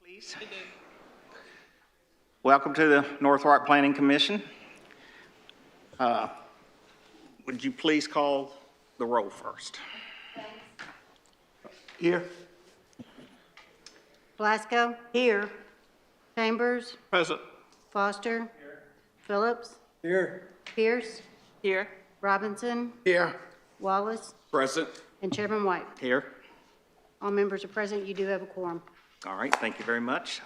Please. Welcome to the North Rock Planning Commission. Would you please call the roll first? Here. Blasco. Here. Chambers. Present. Foster. Here. Phillips. Here. Pierce. Here. Robinson. Here. Wallace. Present. And Chairman White. Here. All members are present. You do have a quorum. All right, thank you very much.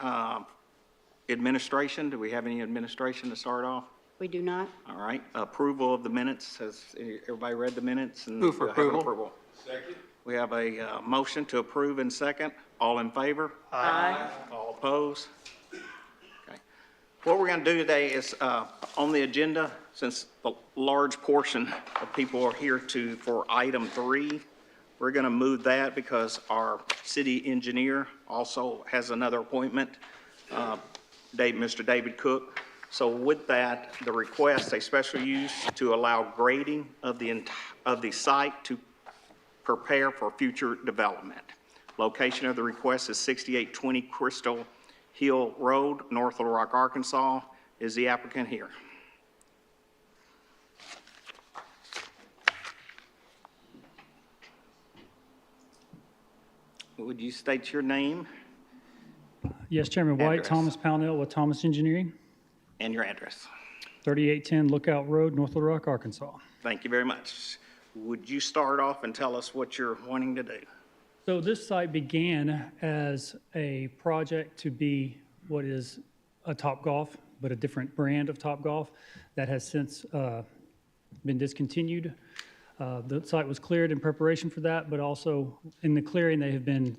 Administration, do we have any administration to start off? We do not. All right, approval of the minutes. Has everybody read the minutes? Move for approval. Second. We have a motion to approve and second. All in favor? Aye. All opposed? Okay. What we're going to do today is, on the agenda, since a large portion of people are here for item 3, we're going to move that because our city engineer also has another appointment, Mr. David Cook. So with that, the request, a special use to allow grading of the site to prepare for future development. Location of the request is 6820 Crystal Hill Road, North Little Rock, Arkansas. Is the applicant here? Would you state your name Yes, Chairman White, Address. Thomas Pownell with Thomas Engineering, and your address? 3810 Lookout Road, North Little Rock, Arkansas. Thank you very much. Would you start off and tell us what you're wanting to do? So this site began as a project to be what is a Topgolf, but a different brand of Topgolf that has since been discontinued. The site was cleared in preparation for that, but also in the clearing, they have been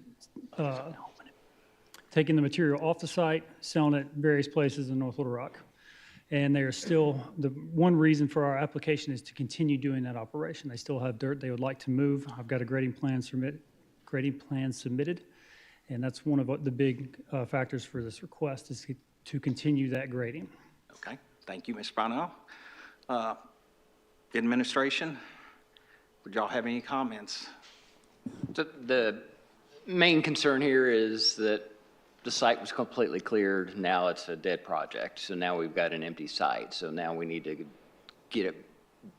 taking the material off the site, selling it various places in North Little Rock. And they are still, the one reason for our application is to continue doing that operation. They still have dirt they would like to move. I've got a grading plan submitted, and that's one of the big factors for this request is to continue that grading. Okay, thank you, Ms. Brownell. Administration, would y'all have any comments? So the main concern here is that the site was completely cleared. Now it's a dead project. So now we've got an empty site. So now we need to get it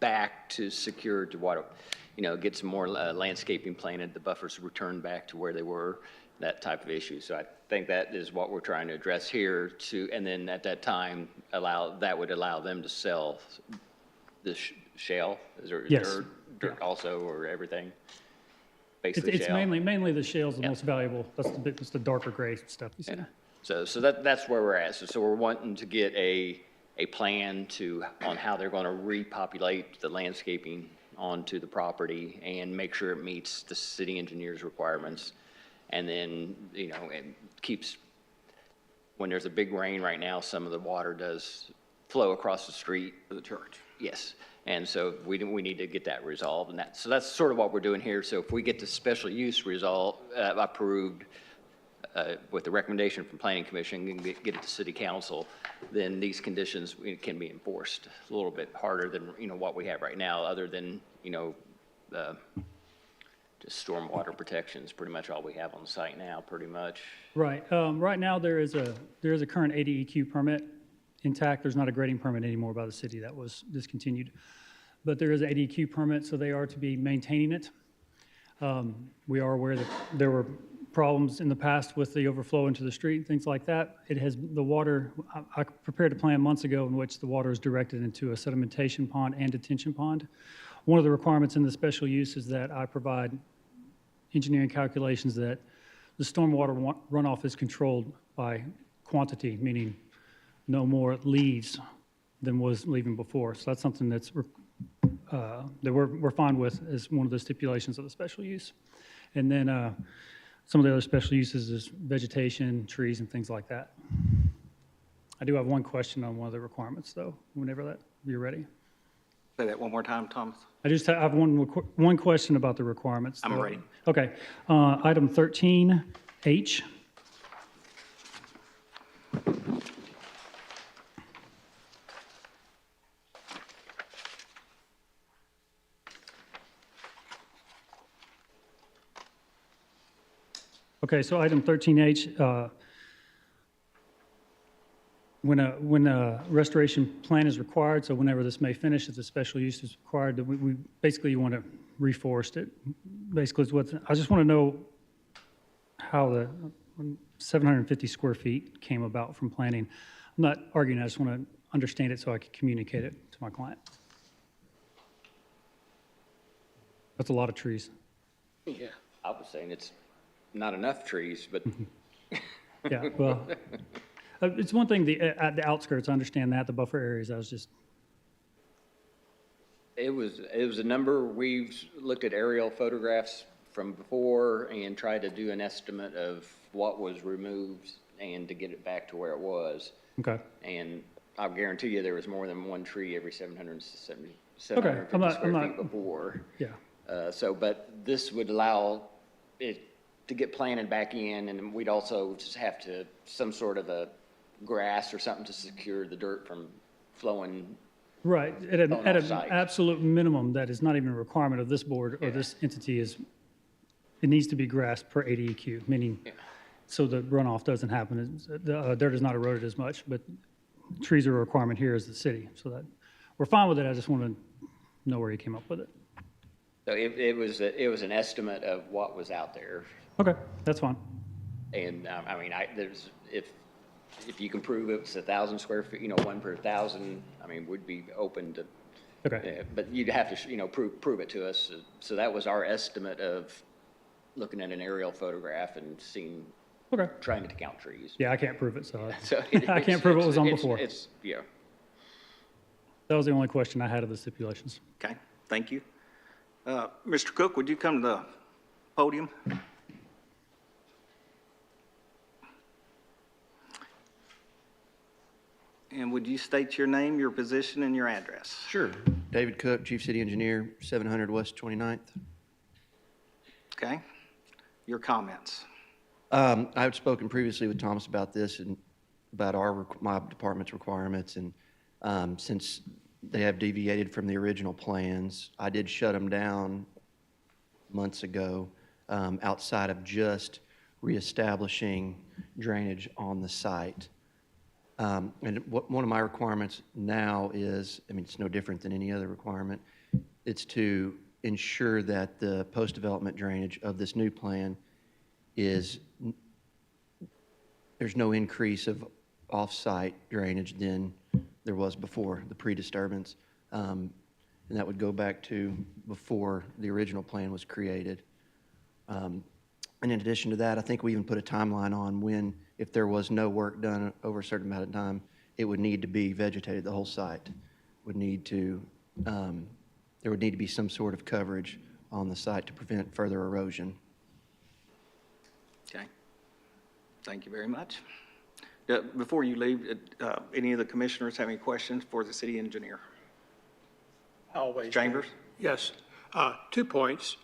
back to secure to what, get some more landscaping planted, the buffers returned back to where they were, that type of issue. So I think that is what we're trying to address here and then at that time, that would allow them to sell the shale. Is there Yes. dirt also or everything? Basically It's shale. mainly the shale's the Yeah. most valuable. It's the darker gray stuff you see. Yeah. So that's where we're at. So we're wanting to get a plan on how they're going to repopulate the landscaping onto the property and make sure it meets the city engineer's requirements. And then, it keeps, when there's a big rain right now, some of the water does flow across the street. For the church. Yes. And so we need to get that resolved. And so that's sort of what we're doing here. So if we get the special use approved with the recommendation from Planning Commission and get it to City Council, then these conditions can be enforced a little bit harder than, what we have right now, other than, just stormwater protection is pretty much all we have on the site now, pretty much. Right. Right now, there is a current ADEQ permit intact. There's not a grading permit anymore by the city. That was discontinued. But there is an ADEQ permit, so they are to be maintaining it. We are aware that there were problems in the past with the overflow into the street, things like that. The water, I prepared a plan months ago in which the water is directed into a sedimentation pond and detention pond. One of the requirements in the special use is that I provide engineering calculations that the stormwater runoff is controlled by quantity, meaning no more leaves than was leaving before. So that's something that we're fine with as one of the stipulations of the special use. And then some of the other special uses is vegetation, trees, and things like that. I do have one question on one of the requirements, though, whenever you're ready. Say that one more time, Thomas. I just have one question about the requirements. I'm ready. Okay. Item 13H. Okay, so item 13H, when a restoration plan is required, so whenever this may finish, if the special use is required, that we basically you want to reforest it. Basically, is what I just want to know how the 750 square feet came about from planning. I'm not arguing, I just want to understand it so I can communicate it to my client. That's a lot of trees. Yeah. I was saying it's not enough trees, but Yeah, well, it's one thing, at the outskirts, I understand that, the buffer areas, I was just, it was a number. We've looked at aerial photographs from before and tried to do an estimate of what was removed and to get it back to where it was. okay. And I'll guarantee you there was more than one tree every 750 I'm square not- feet before. Yeah, But this would allow it to get planted back in, and we'd also just have to, some sort of a grass or something to secure the dirt from flowing. right. At On an off-site. absolute minimum, that is not even a requirement of this board or Yeah. this entity is, it needs to be grass per ADEQ, meaning, Yeah. so the runoff doesn't happen. The dirt is not eroded as much, but trees are a requirement here as the city, so that, we're fine with it, I just want to know where you came up with it. So it was an estimate of what was out there. Okay, that's fine. And, I mean, if you can prove it's 1,000 square feet, one per 1,000, I mean, we'd be open to, Okay, but you'd have to, prove it to us. So that was our estimate of looking at an aerial photograph and seeing, okay. trying to count trees. Yeah, I can't prove it, so So I can't prove it was on before. Yeah. That was the only question I had of the stipulations. Okay, thank you. Mr. Cook, would you come to the podium? And would you state your name, your position, and your address? Sure. David Cook, Chief City Engineer, 700 West 29th. Okay, your comments. I've spoken previously with Thomas about this and about my department's requirements, and since they have deviated from the original plans, I did shut them down months ago, outside of just reestablishing drainage on the site. And one of my requirements now is, I mean, it's no different than any other requirement, it's to ensure that the post-development drainage of this new plan is, there's no increase of off-site drainage than there was before the pre-disturbance. And that would go back to before the original plan was created. And in addition to that, I think we even put a timeline on when, if there was no work done over a certain amount of time, it would need to be vegetated. The whole site would need to, there would need to be some sort of coverage on the site to prevent further erosion. Okay, thank you very much. Before you leave, any of the commissioners have any questions for the city engineer? Always. Chambers? Yes. 2 points.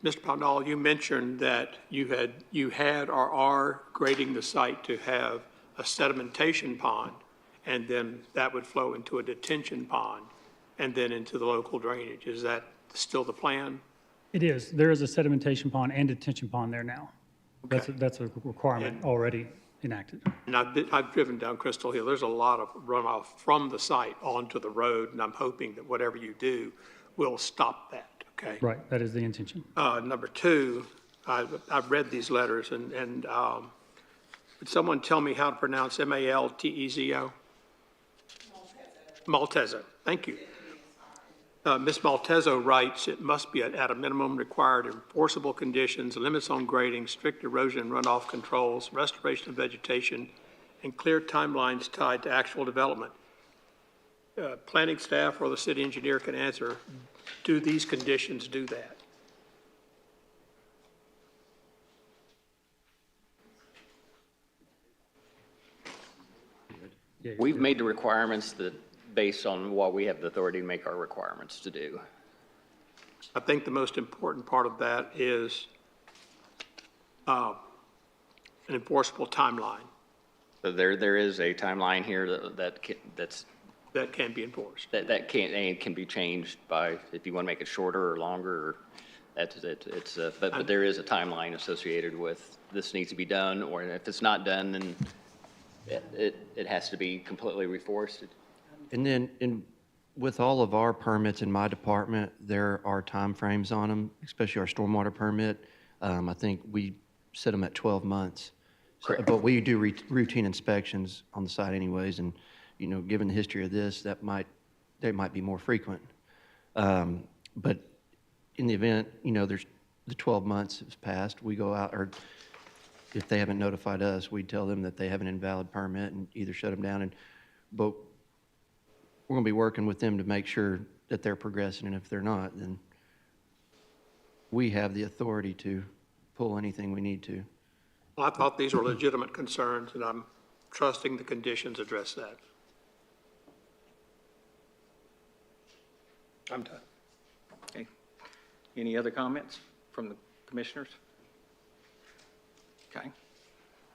Mr. Pownall, you mentioned that you had or are grading the site to have a sedimentation pond, and then that would flow into a detention pond, and then into the local drainage. Is that still the plan? It is. There is a sedimentation pond and detention pond there now. Okay. That's a requirement already enacted. And I've driven down Crystal Hill. There's a lot of runoff from the site onto the road, and I'm hoping that whatever you do will stop that, okay? Right, that is the intention. Number 2, I've read these letters, and would someone tell me how to pronounce Maltezo? Maltezo, thank you. Ms. Maltezo writes, it must be at a minimum required enforceable conditions, limits on grading, strict erosion and runoff controls, restoration of vegetation, and clear timelines tied to actual development. Planning staff or the city engineer can answer, do these conditions do that? Yeah, We've made the requirements that, based on what we have the authority to make our requirements to do. I think the most important part of that is an enforceable timeline So there is a timeline here that can be enforced. can be changed by, if you want to make it shorter or longer, or but there is a timeline associated with this needs to be done, or if it's not done, then it has to be completely reforested. And then with all of our permits in my department, there are timeframes on them, especially our stormwater permit. I think we set them at 12 months. But we do routine inspections on the site anyways, and, you know, given the history of this, they might be more frequent. But in the event, you know, there's the 12 months has passed, we go out, or if they haven't notified us, we tell them that they have an invalid permit and either shut them down. But we're going to be working with them to make sure that they're progressing, and if they're not, then we have the authority to pull anything we need to. Well, I thought these were legitimate concerns, and I'm trusting the conditions address that. I'm done. Okay. Any other comments from the commissioners? Okay,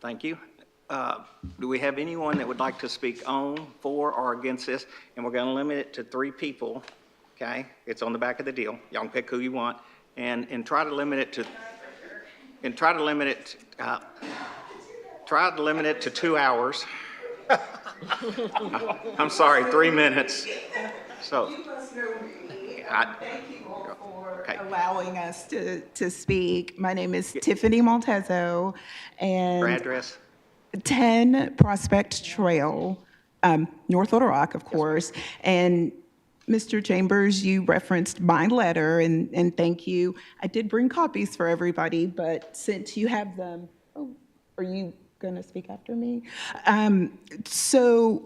thank you. Do we have anyone that would like to speak on, for, or against this? And we're going to limit it to 3 people, okay? It's on the back of the deal. Y'all can pick who you want, and try to limit it to, try to limit it to 2 hours. I'm sorry, 3 minutes. So, You must know me. I- Thank you all for Okay. allowing us to speak. My name is Tiffany Maltezo, your and address? 10 Prospect Trail, North Little Rock, of course. And Mr. Chambers, you referenced my letter, and thank you. I did bring copies for everybody, but since you have them, are you going to speak after me? So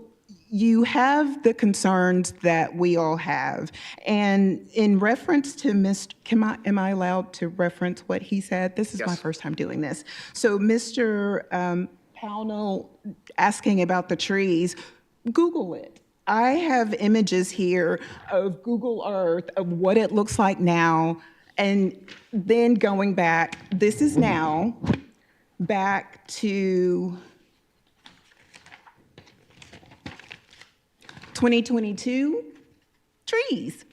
you have the concerns that we all have. And in reference to am I allowed to reference what he said? This is my Yes. first time doing this. So Mr. Pownell asking about the trees, Google it. I have images here of Google Earth of what it looks like now, and then going back, this is now, back to 2022, trees.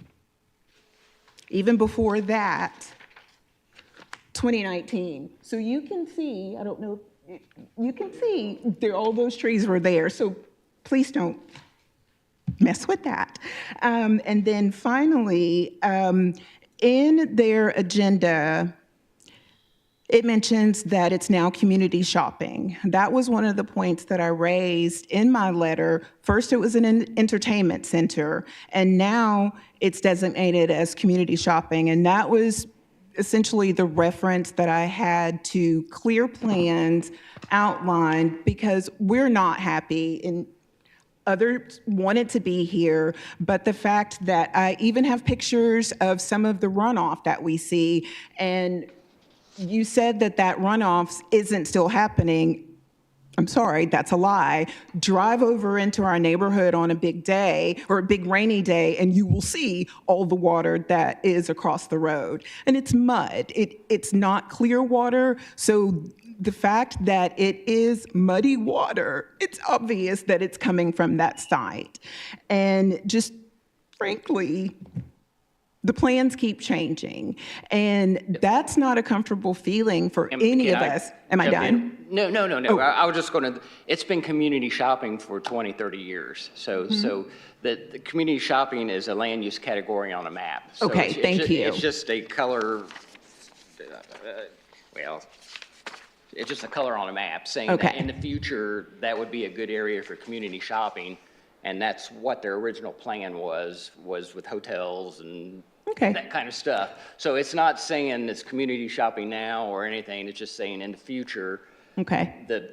Even before that, 2019. So you can see, I don't know, you can see there, all those trees were there. So please don't mess with that. And then finally, in their agenda, it mentions that it's now community shopping. That was one of the points that I raised in my letter. First, it was an entertainment center, and now it's designated as community shopping. And that was essentially the reference that I had to clear plans outlined, because we're not happy, and others wanted to be here, but the fact that I even have pictures of some of the runoff that we see, and you said that runoff isn't still happening. I'm sorry, that's a lie. Drive over into our neighborhood on a big day or a big rainy day, and you will see all the water that is across the road. And it's mud. It's not clear water. So the fact that it is muddy water, it's obvious that it's coming from that site. And just frankly, the plans keep changing, and that's not a comfortable feeling for any of us. Am I jump in? done? No. Oh. I was just going to, it's been community shopping for 20, 30 years. So the community shopping is a land use category on a map. So Okay, thank you. It's just a color, it's just a color on a map saying that Okay. in the future, that would be a good area for community shopping. And that's what their original plan was with hotels and Okay. that kind of stuff. So it's not saying it's community shopping now or anything, it's just saying in the future, Okay. the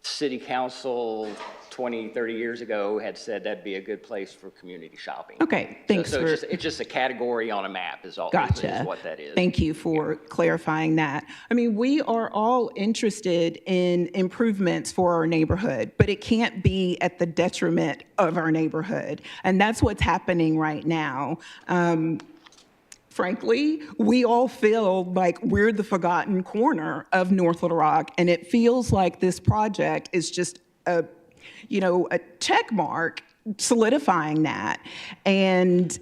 city council 20, 30 years ago had said that'd be a good place for community shopping. Okay, thanks So for- it's just a category on a map is all, Gotcha. is what that is. Thank you for clarifying that. I mean, we are all interested in improvements for our neighborhood, but it can't be at the detriment of our neighborhood. And that's what's happening right now. Frankly, we all feel like we're the forgotten corner of North Little Rock, and it feels like this project is just a check mark solidifying that. And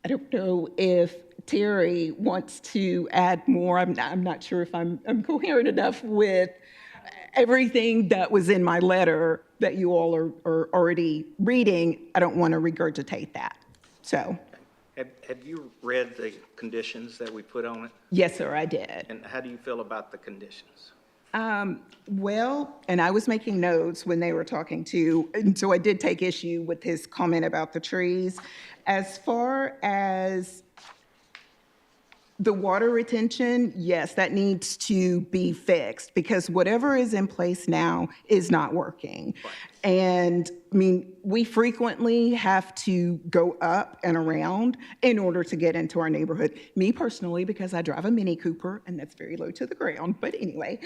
I don't know if Terry wants to add more. I'm not sure if I'm coherent enough with everything that was in my letter that you all are already reading, I don't want to regurgitate that. So, Have you read the conditions that we put on it? yes, sir, I did. And how do you feel about the conditions? Well, and I was making notes when they were talking too, and so I did take issue with his comment about the trees. As far as the water retention, yes, that needs to be fixed because whatever is in place now is not working. And I mean, we frequently have to go up and around in order to get into our neighborhood. Me personally, because I drive a Mini Cooper and that's very low to the ground, but anyway.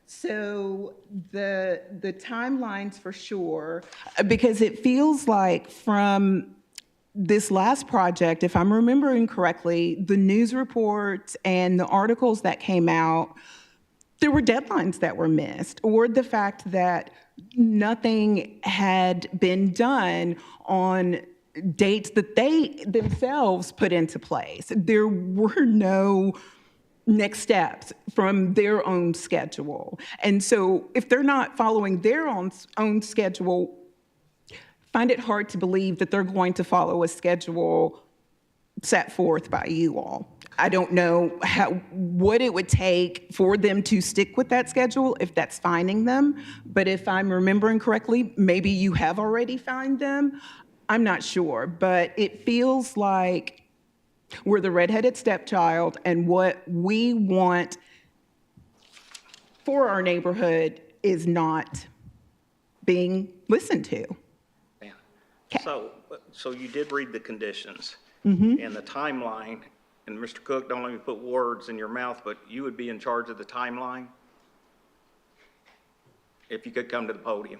So the timelines for sure, because it feels like from this last project, if I'm remembering correctly, the news reports and the articles that came out, there were deadlines that were missed, or the fact that nothing had been done on dates that they themselves put into place. There were no next steps from their own schedule. And so if they're not following their own schedule, find it hard to believe that they're going to follow a schedule set forth by you all. I don't know what it would take for them to stick with that schedule, if that's finding them. But if I'm remembering correctly, maybe you have already found them. I'm not sure, but it feels like we're the redheaded stepchild, and what we want for our neighborhood is not being listened to. So you did read the conditions and the timeline, and Mr. Cook, don't let me put words in your mouth, but you would be in charge of the timeline if you could come to the podium.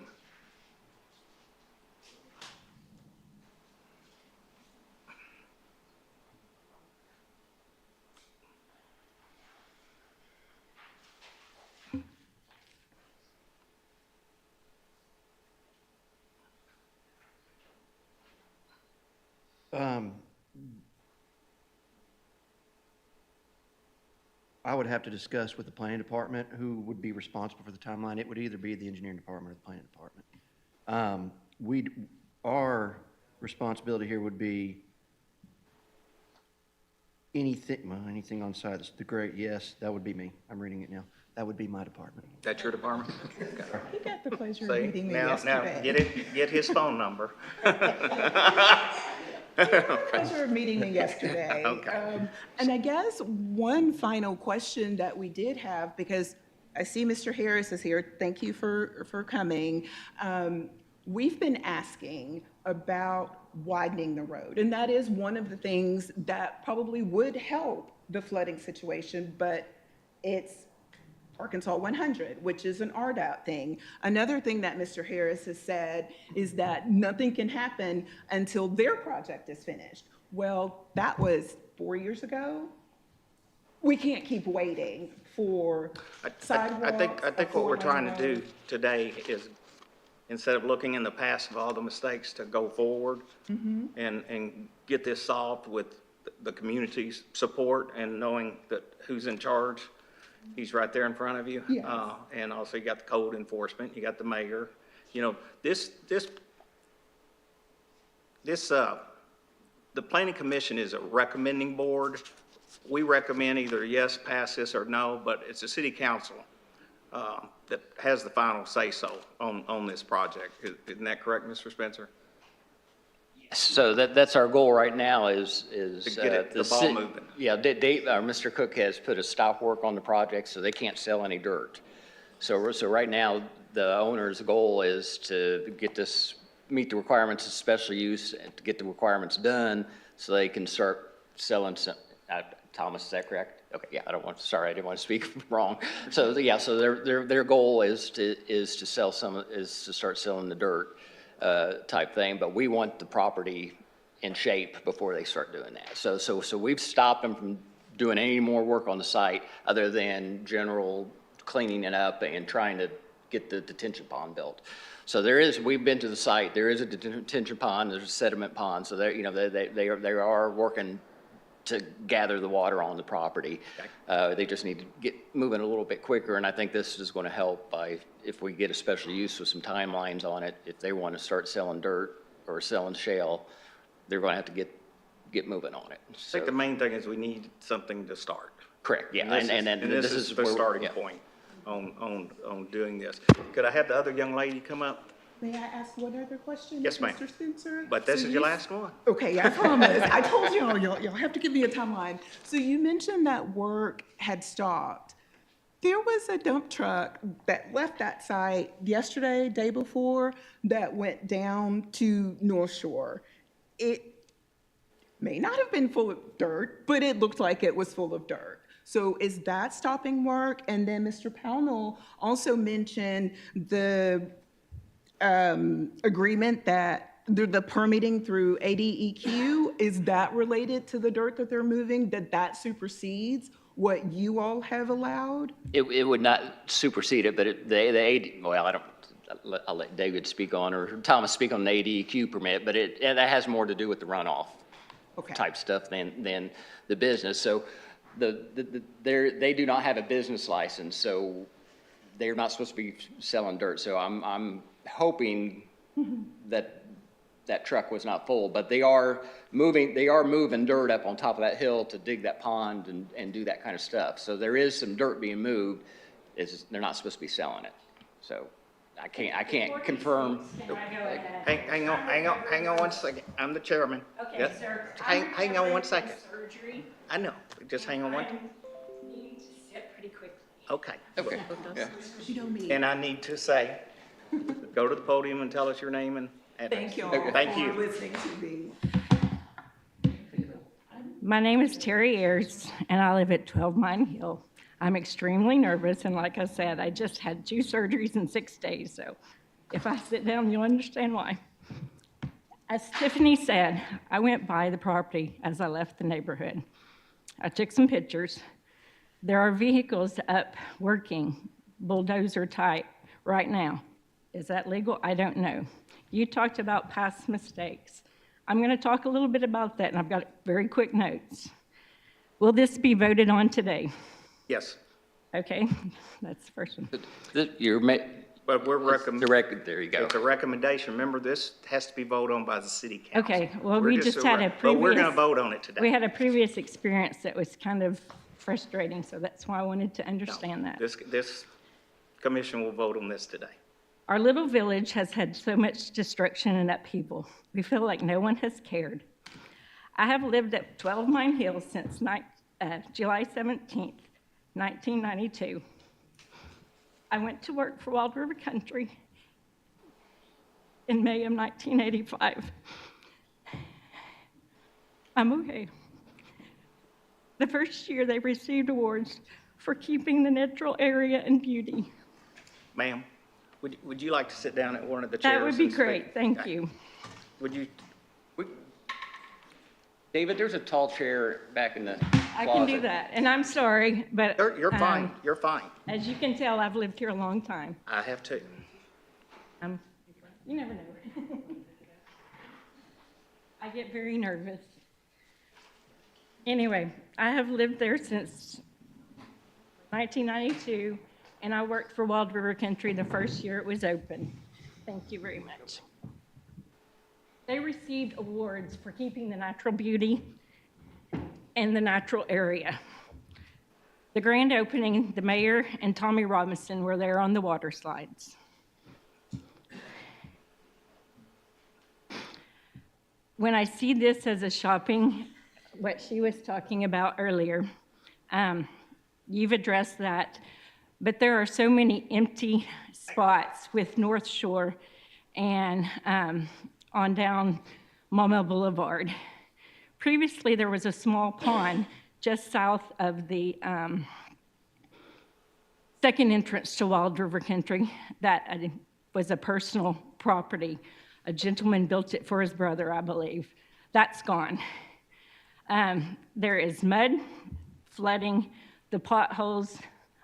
I would have to discuss with the planning department who would be responsible for the timeline. It would either be the engineering department or the planning department. Our responsibility here would be anything on site, the great, yes, that would be me. I'm reading it now. That would be my department. That's your department? He got the pleasure of See, meeting me now yesterday. get his phone number. Pleasure of meeting me yesterday. Okay. And I guess one final question that we did have, because I see Mr. Harris is here. Thank you for coming. We've been asking about widening the road, and that is one of the things that probably would help the flooding situation, but it's Arkansas 100, which is an RDOT thing. Another thing that Mr. Harris has said is that nothing can happen until their project is finished. Well, that was 4 years ago. We can't keep waiting for sidewalks. I think what we're trying to do today is, instead of looking in the past of all the mistakes, to go forward and get this solved with the community's support and knowing that who's in charge. He's right there in front of you. Yes. And also you got the code enforcement, you got the mayor. You know, the planning commission is a recommending board. We recommend either yes, pass this, or no, but it's the city council that has the final say-so on this project. Isn't that correct, Mr. Spencer? So that's our goal right now is. To get the ball moving. Yeah, Mr. Cook has put a stop work on the project, so they can't sell any dirt. So right now, the owner's goal is to get this, meet the requirements of special use, and to get the requirements done so they can start selling some, Thomas, is that correct? Okay, yeah, sorry, I didn't want to speak wrong. So, yeah, so their goal is to start selling the dirt. Type thing, but we want the property in shape before they start doing that. So we've stopped them from doing any more work on the site other than general cleaning it up and trying to get the detention pond built. So we've been to the site, there is a detention pond, there's a sediment pond, so they are working to gather the water on the property. They just need to get moving a little bit quicker, and I think this is going to help by, if we get a special use with some timelines on it, if they want to start selling dirt or selling shale, they're going to have to get moving on it. I think the main thing is we need something to start. Correct, yeah, And this is the where- starting yeah. point on doing this. Could I have the other young lady come up? May I ask one other question? Yes, ma'am. Mr. Spencer? But this So is your you- last one. Okay, I promise. I told y'all have to give me a timeline. So you mentioned that work had stopped. There was a dump truck that left that site yesterday, day before, that went down to North Shore. It may not have been full of dirt, but it looked like it was full of dirt. So is that stopping work? And then Mr. Pownell also mentioned the agreement that the permitting through ADEQ, is that related to the dirt that they're moving, that supersedes what you all have allowed? It would not supersede it, but well, I'll let David speak on, or Thomas speak on the ADEQ permit, but that has more to do with the runoff Okay. type stuff than the business. So they do not have a business license, so they're not supposed to be selling dirt. So I'm hoping that that truck was not full, but they are moving dirt up on top of that hill to dig that pond and do that kind of stuff. So there is some dirt being moved. They're not supposed to be selling it. So I can't confirm. Hang on one second. I'm the chairman. Okay, Yes. sir. Hang on one second. Surgery. I know. Just hang on one. I need to sit pretty quickly. Okay. Okay. Yeah. You know me. And I need to say, go to the podium and tell us your name and address. Thank you all Thank for you. listening to me. My name is Terry Ayers, and I live at 12 Mine Hill. I'm extremely nervous, and like I said, I just had 2 surgeries in 6 days, so if I sit down, you'll understand why. As Tiffany said, I went by the property as I left the neighborhood. I took some pictures. There are vehicles up working bulldozer type right now. Is that legal? I don't know. You talked about past mistakes. I'm going to talk a little bit about that, and I've got very quick notes. Will this be voted on today? Yes, Okay, that's the first one. but we're recommending. There you go. It's a recommendation. Remember, this has to be voted on by the city council. Okay, well, We're we just had a But we're going to previous- vote on it today. We had a previous experience that was kind of frustrating, so that's why I wanted to understand that. This commission will vote on this today. Our little village has had so much destruction and upheaval. We feel like no one has cared. I have lived at 12 Mine Hill since July 17th, 1992. I went to work for Wild River Country in May of 1985. I'm okay. The first year they received awards for keeping the natural area and beauty. Ma'am, would you like to sit down at one of the chairs? That would be and speak? great, thank Okay. you. Would you, David, there's a tall chair back in the I can do closet. that, and I'm sorry, but. you're fine, um, you're fine. As you can tell, I've lived here a long time. I have too. You never know. I get very nervous. Anyway, I have lived there since 1992, and I worked for Wild River Country the first year it was open. Thank you very much. They received awards for keeping the natural beauty and the natural area. The grand opening, the mayor and Tommy Robinson were there on the water slides. When I see this as a shopping, what she was talking about earlier, you've addressed that, but there are so many empty spots with North Shore and on down Maumelle Boulevard. Previously, there was a small pond just south of the second entrance to Wild River Country that was a personal property. A gentleman built it for his brother, I believe. That's gone. There is mud, flooding, the potholes.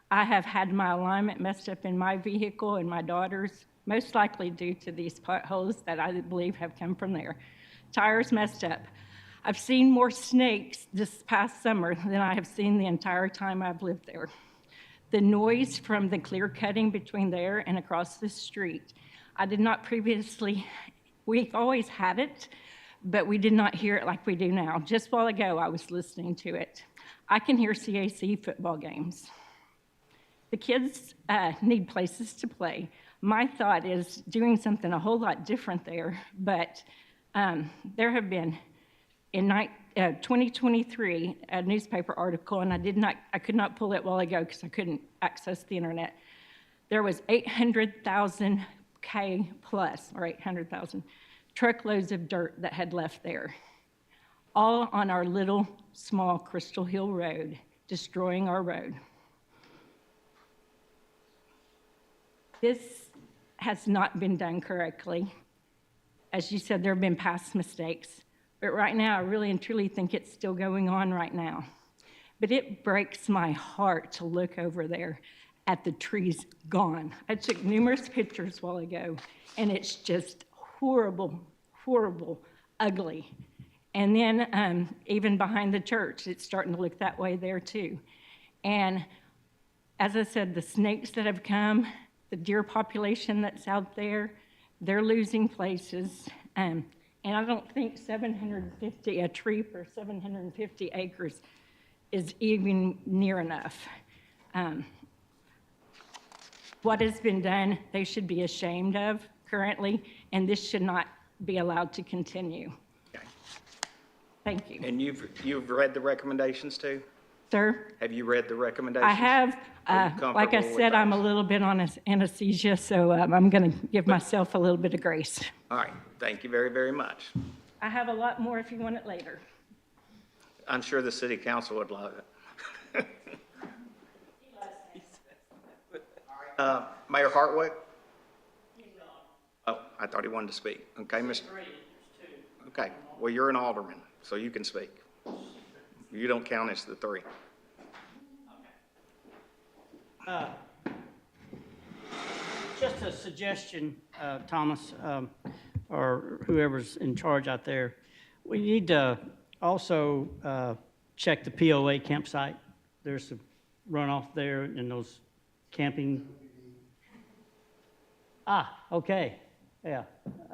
I have had my alignment messed up in my vehicle and my daughter's, most likely due to these potholes that I believe have come from there. Tires messed up. I've seen more snakes this past summer than I have seen the entire time I've lived there. The noise from the clear cutting between there and across the street, I did not previously, we've always had it, but we did not hear it like we do now. Just a while ago, I was listening to it. I can hear CAC football games. The kids need places to play. My thought is doing something a whole lot different there, but there have been, in 2023, a newspaper article, and I could not pull it a while ago because I couldn't access the internet. There was 800,000 K plus, or 800,000 truckloads of dirt that had left there, all on our little, small Crystal Hill Road, destroying our road. This has not been done correctly. As you said, there have been past mistakes, but right now, I really and truly think it's still going on right now. But it breaks my heart to look over there at the trees gone. I took numerous pictures a while ago, and it's just horrible, horrible, ugly. And then even behind the church, it's starting to look that way there too. And as I said, the snakes that have come, the deer population that's out there, they're losing places. And I don't think a tree per 750 acres is even near enough. What has been done, they should be ashamed of currently, and this should not be allowed to continue. Okay. Thank you. And you've read the recommendations too? Sir? Have you read the recommendations? I have. Are you Like I comfortable with said, I'm a those? little bit on anesthesia, so I'm going to give myself a little bit of grace. All right, thank you very, very much. I have a lot more if you want it later. I'm sure the city council would love it. Mayor Hartwick? Oh, I thought he wanted to speak. Okay, Mr. Okay, well, you're an alderman, so you can speak. You don't count as the three. Just a suggestion, Thomas, or whoever's in charge out there. We need to also check the POA campsite. There's some runoff there in those camping. Okay, yeah.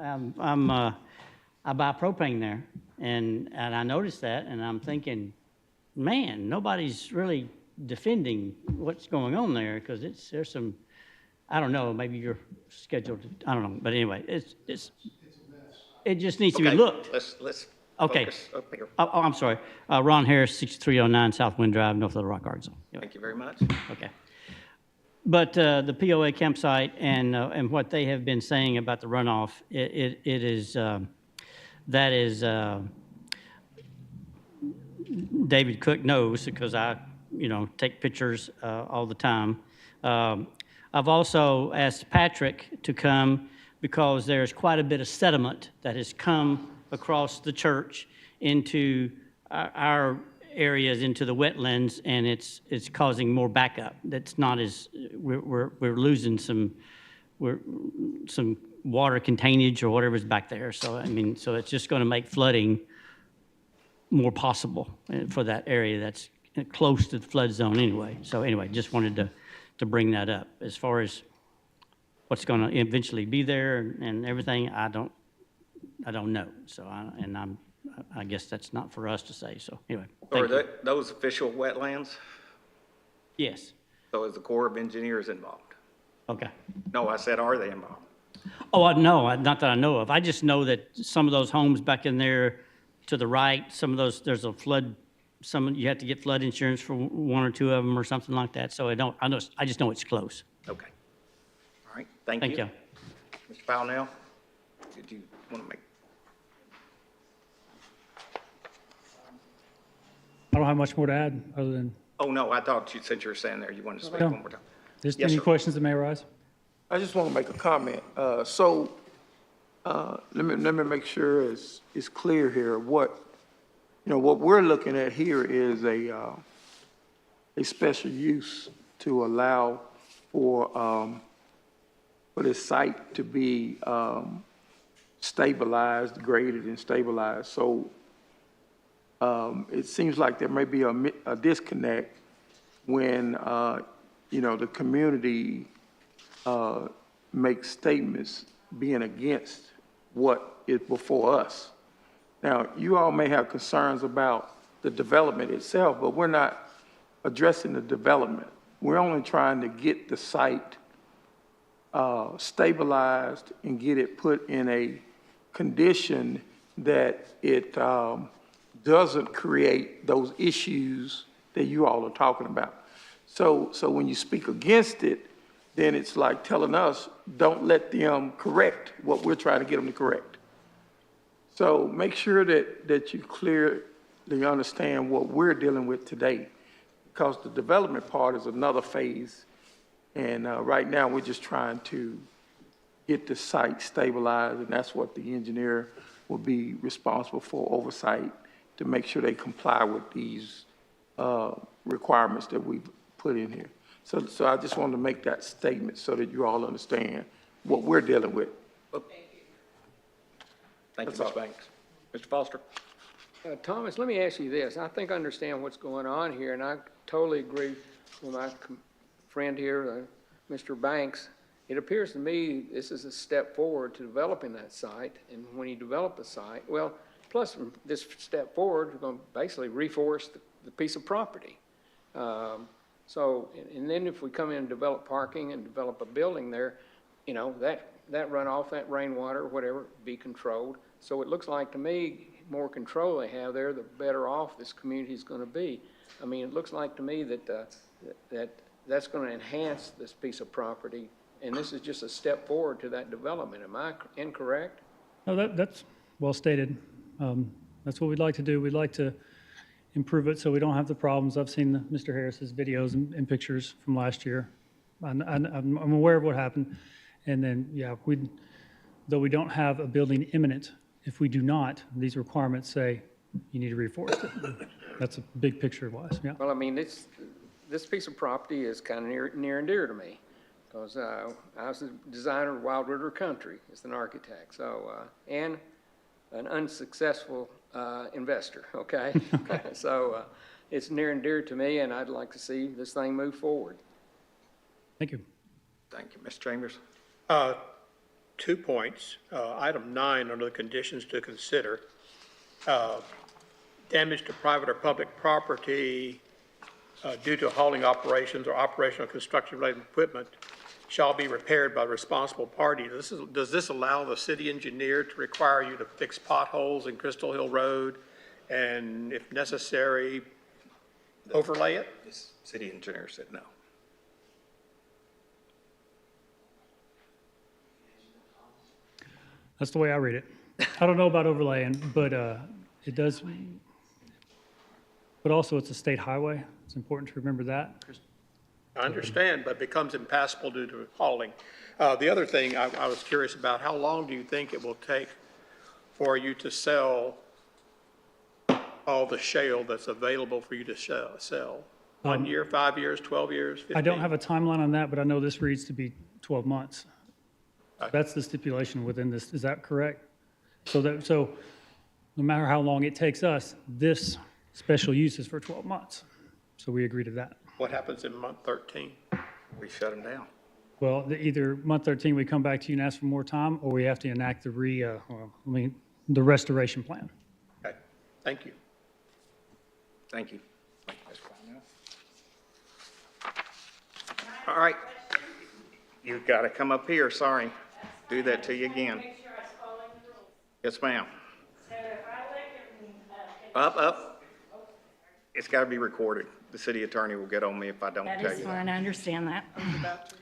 I buy propane there, and I noticed that, and I'm thinking, man, nobody's really defending what's going on there, because there's some, I don't know, maybe you're scheduled to, I don't know, but anyway, it just needs to be Okay, looked. let's Okay. focus up here. Oh, I'm sorry. Ron Harris, 6309 South Wind Drive, North Little Rock, Arkansas. Thank you very much. Okay. But the POA campsite and what they have been saying about the runoff, it is, that is, David Cook knows, because I, take pictures all the time. I've also asked Patrick to come because there's quite a bit of sediment that has come across the church into our areas, into the wetlands, and it's causing more backup. That's not as, we're losing some water containage or whatever's back there. So, so it's just going to make flooding more possible for that area that's close to the flood zone anyway. So anyway, just wanted to bring that up. As far as what's going to eventually be there and everything, I don't know. So I guess that's not for us to say. So anyway, Are thank you. those official wetlands? Yes. So is the Corps of Engineers involved? Okay. No, I said, are they involved? Oh, no, not that I know of. I just know that some of those homes back in there to the right, some of those, there's a flood, you have to get flood insurance for one or two of them or something like that. So I just know it's close. Okay. All right, thank Thank you. Mr. Pownell, did you want to make? I don't have much more to add, other than, Oh, no, I thought since you were saying there, you wanted to speak No. one more time. just Yes, any sir. questions that may arise? I just want to make a comment. Let me make sure it's clear here. What we're looking at here is a special use to allow for this site to be stabilized, graded and stabilized. So it seems like there may be a disconnect when, the community makes statements being against what is before us. Now, you all may have concerns about the development itself, but we're not addressing the development. We're only trying to get the site stabilized and get it put in a condition that it doesn't create those issues that you all are talking about. So when you speak against it, then it's like telling us, don't let them correct what we're trying to get them to correct. So make sure that you clearly understand what we're dealing with today, because the development part is another phase. And right now, we're just trying to get the site stabilized, and that's what the engineer will be responsible for oversight to make sure they comply with these requirements that we've put in here. So I just wanted to make that statement so that you all understand what we're dealing with. Thank you, That's all. Ms. Banks. Mr. Foster? Thomas, let me ask you this. I think I understand what's going on here, and I totally agree with my friend here, Mr. Banks. It appears to me this is a step forward to developing that site, and when you develop a site, well, plus this step forward, we're going to basically reforest the piece of property. And then if we come in and develop parking and develop a building there, that runoff, that rainwater, whatever, be controlled. So it looks like to me, more control they have there, the better off this community is going to be. I mean, it looks like to me that that's going to enhance this piece of property, and this is just a step forward to that development. Am I incorrect? No, that's well stated. That's what we'd like to do. We'd like to improve it so we don't have the problems. I've seen Mr. Harris's videos and pictures from last year. I'm aware of what happened. And then, yeah, though we don't have a building imminent, if we do not, these requirements say you need to reforest it. That's a big picture wise, yeah. Well, I mean, this piece of property is kind of near and dear to me, because I was the designer of Wild River Country as an architect, so, and an unsuccessful investor, okay? So it's near and dear to me, and I'd like to see this thing move forward. Thank you. Thank you. Ms. Chambers? 2 points. Item 9, under the conditions to consider, damage to private or public property due to hauling operations or operational construction-related equipment shall be repaired by the responsible party. Does this allow the city engineer to require you to fix potholes in Crystal Hill Road and, if necessary, overlay it? The city engineer said no. That's the way I read it. I don't know about overlaying, but it does, but also it's a state highway. It's important to remember that. I understand, but it becomes impassable due to hauling. The other thing I was curious about, how long do you think it will take for you to sell all the shale that's available for you to sell? 1 year, 5 years, 12 years, 15? I don't have a timeline on that, but I know this reads to be 12 months. That's the stipulation within this. Is that correct? So no matter how long it takes us, this special use is for 12 months. So we agree to that. What happens in month 13? We shut them down. Well, either month 13, we come back to you and ask for more time, or we have to enact the restoration plan. Okay, thank you. Thank you. All right. You've got to come up here, sorry. Do that to you again. Yes, ma'am. Up. It's got to be recorded. The city attorney will get on me if I don't tell That is you. fine, I understand that.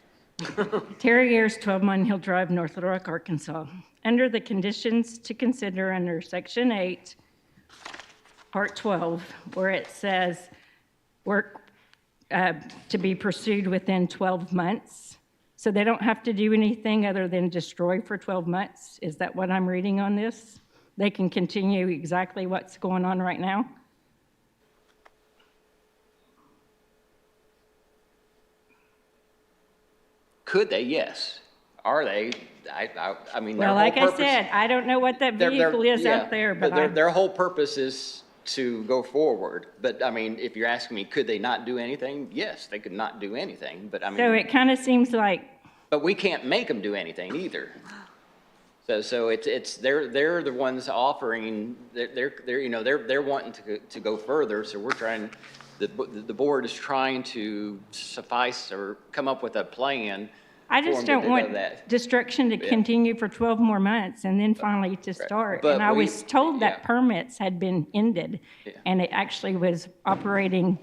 Terry Ayers, 12 Mine Hill Drive, North Little Rock, Arkansas. Under the conditions to consider under Section 8, Part 12, where it says work to be pursued within 12 months, so they don't have to do anything other than destroy for 12 months? Is that what I'm reading on this? They can continue exactly what's going on right now? Could they? Yes. Are they? I mean, their Well, whole like I purpose. said, I don't know what that vehicle is out there, but their whole purpose is to go forward. But I mean, if you're asking me, could they not do anything? Yes, they could not do anything, but I mean. So it kind of seems like, But we can't make them do anything either. So it's, they're the ones offering, they're wanting to go further, so we're trying, the board is trying to suffice or come up with a plan. I for just them don't to want go that. destruction to continue for 12 more months and then finally to start. But And I we- was told that yeah. permits had been ended, Yeah. and it actually was operating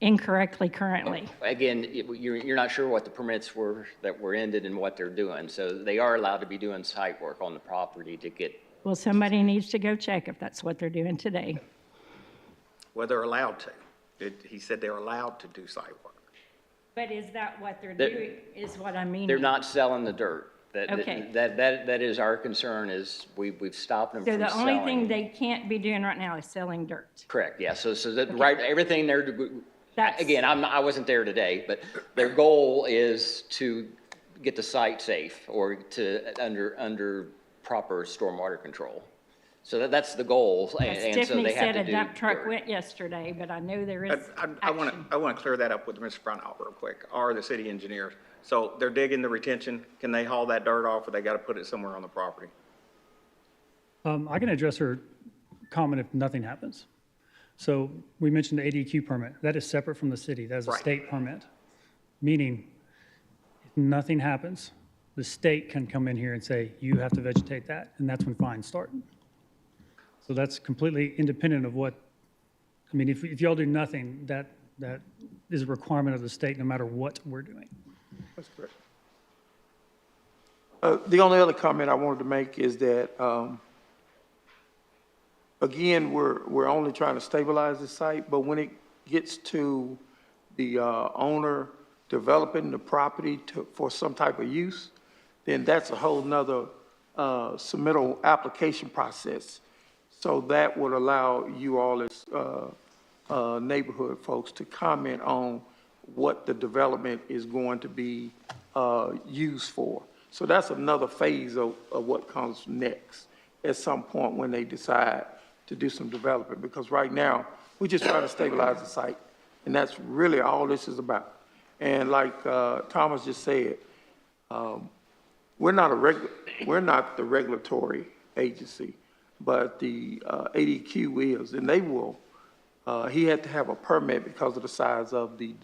incorrectly currently. Again, you're not sure what the permits were that were ended and what they're doing. So they are allowed to be doing site work on the property to get, Well, somebody needs to go check if that's what they're doing today. Well, they're allowed to. He said they're allowed to do site work. But is that what they're They're- doing, is what I mean? they're not selling the dirt. Okay. That is our concern, is we've stopped them So from the only thing selling. they can't be doing right now is selling dirt. Correct, yeah, so that, right, everything there, That's- again, I wasn't there today, but their goal is to get the site safe or to, under proper stormwater control. So that's the goal, and so Tiffany they have said to a do. dump truck dirt. went yesterday, but I know there is I want action. to clear that up with Mr. Brownell real quick, or the city engineers. So they're digging the retention. Can they haul that dirt off, or they got to put it somewhere on the property? I can address her comment if nothing happens. So we mentioned the ADQ permit. That is separate from the city. That is a Right. state permit. Meaning, if nothing happens, the state can come in here and say, you have to vegetate that, and that's when fines start. So that's completely independent of what, I mean, if y'all do nothing, that is a requirement of the state no matter what we're doing. That's correct. The only other comment I wanted to make is that, again, we're only trying to stabilize the site, but when it gets to the owner developing the property for some type of use, then that's a whole nother submittal application process. So that would allow you all as neighborhood folks to comment on what the development is going to be used for. So that's another phase of what comes next at some point when they decide to do some development. Because right now, we're just trying to stabilize the site, and that's really all this is about. And like Thomas just said, we're not the regulatory agency, but the ADQ is, and they will. He had to have a permit because of the size of the